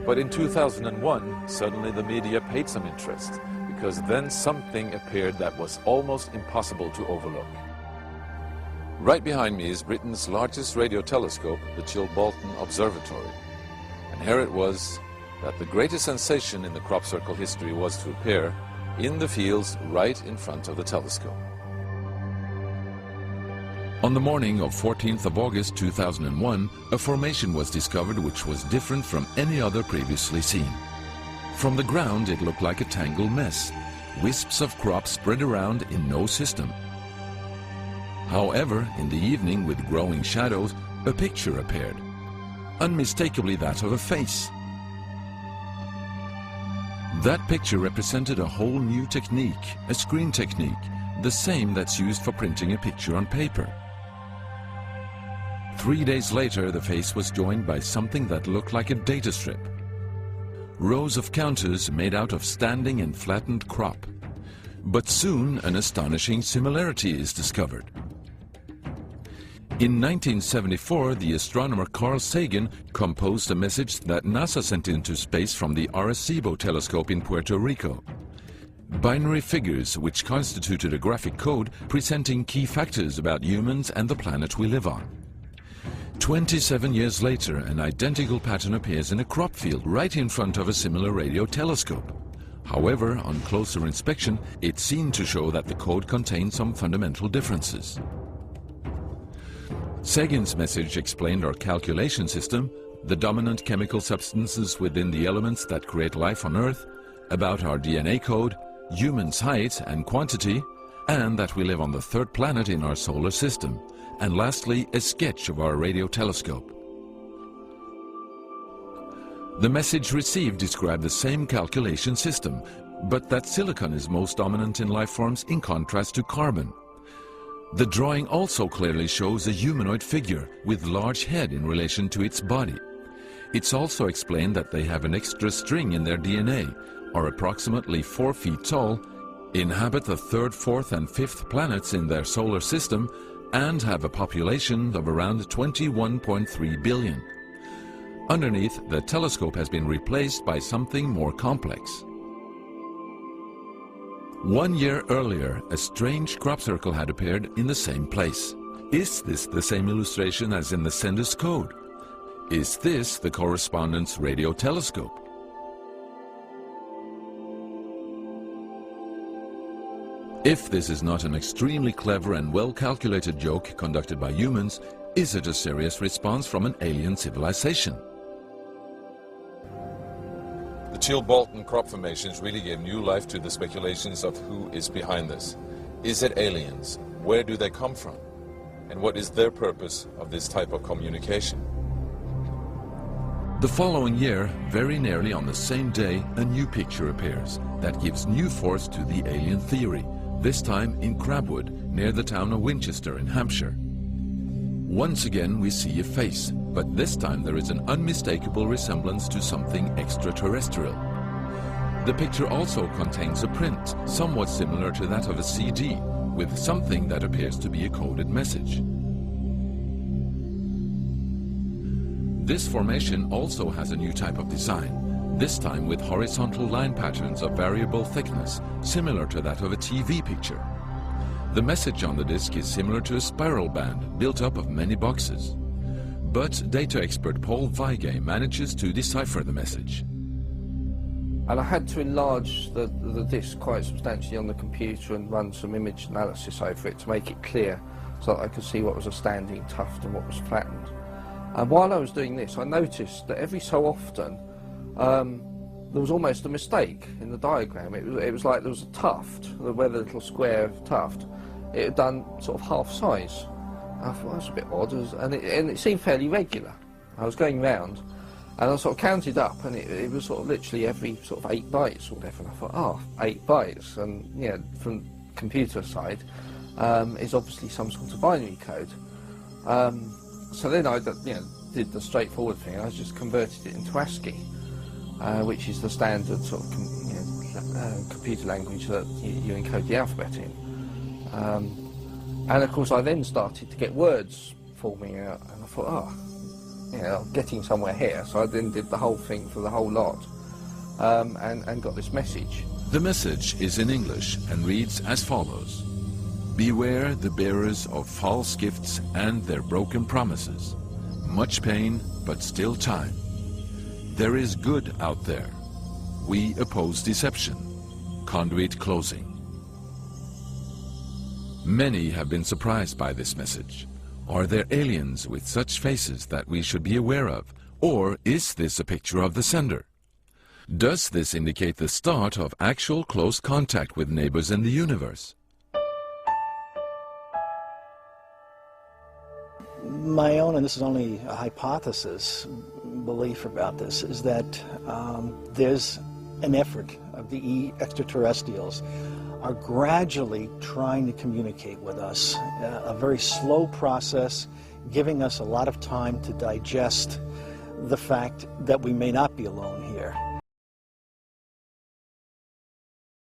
But in 2001, suddenly the media paid some interest, because then something appeared that was almost impossible to overlook. Right behind me is Britain's largest radio telescope, the Chilbolton Observatory. And here it was that the greatest sensation in the crop circle history was to appear in the fields right in front of the telescope. On the morning of 14th of August 2001, a formation was discovered which was different from any other previously seen. From the ground it looked like a tangled mess, wisps of crop spread around in no system. However, in the evening with growing shadows, a picture appeared, unmistakably that of a face. That picture represented a whole new technique, a screen technique, the same that's used for printing a picture on paper. 3 days later, the face was joined by something that looked like a data strip. Rows of counters made out of standing and flattened crop. But soon an astonishing similarity is discovered. In 1974, the astronomer Carl Sagan composed a message that NASA sent into space from the Arecibo telescope in Puerto Rico. Binary figures which constituted a graphic code presenting key factors about humans and the planet we live on. 27 years later, an identical pattern appears in a crop field right in front of a similar radio telescope. However, on closer inspection, it seemed to show that the code contained some fundamental differences. Sagan's message explained our calculation system, the dominant chemical substances within the elements that create life on Earth, about our DNA code, humans' height and quantity, and that we live on the third planet in our solar system, and lastly, a sketch of our radio telescope. The message received described the same calculation system, but that silicon is most dominant in life forms in contrast to carbon. The drawing also clearly shows a humanoid figure with large head in relation to its body. It's also explained that they have an extra string in their DNA, are approximately 4 feet tall, inhabit the third, fourth and fifth planets in their solar system, and have a population of around 21.3 billion. Underneath, the telescope has been replaced by something more complex. 1 year earlier, a strange crop circle had appeared in the same place. Is this the same illustration as in the sender's code? Is this the correspondence radio telescope? If this is not an extremely clever and well-calculated joke conducted by humans, is it a serious response from an alien civilization? The Chilbolton crop formations really gave new life to the speculations of who is behind this. Is it aliens? Where do they come from? And what is their purpose of this type of communication? The following year, very nearly on the same day, a new picture appears that gives new force to the alien theory, this time in Crabwood, near the town of Winchester in Hampshire. Once again we see a face, but this time there is an unmistakable resemblance to something extraterrestrial. The picture also contains a print, somewhat similar to that of a CD, with something that appears to be a coded message. This formation also has a new type of design, this time with horizontal line patterns of variable thickness, similar to that of a TV picture. The message on the disc is similar to a spiral band built up of many boxes. But data expert Paul Weige manages to decipher the message. And I had to enlarge the disc quite substantially on the computer and run some image analysis over it to make it clear so that I could see what was a standing tuft and what was flattened. And while I was doing this, I noticed that every so often there was almost a mistake in the diagram. It was like there was a tuft, where the little square tuft, it had done sort of half size. I thought, that's a bit odd, and it seemed fairly regular. I was going round, and I sort of counted up, and it was sort of literally every sort of 8 bytes or whatever, and I thought, oh, 8 bytes, and yeah, from computer side, is obviously some sort of binary code. So then I did the straightforward thing. I just converted it into ASCII, which is the standard sort of computer language that you encode the alphabet in. And of course I then started to get words forming out, and I thought, oh, getting somewhere here. So I then did the whole thing for the whole lot, and got this message. The message is in English and reads as follows. Beware the bearers of false gifts and their broken promises. Much pain, but still time. There is good out there. We oppose deception. Conduit closing. Many have been surprised by this message. Are there aliens with such faces that we should be aware of? Or is this a picture of the sender? Does this indicate the start of actual close contact with neighbors in the universe? My own, and this is only a hypothesis, belief about this, is that there's an effort of the extraterrestrials are gradually trying to communicate with us, a very slow process, giving us a lot of time to digest the fact that we may not be alone here.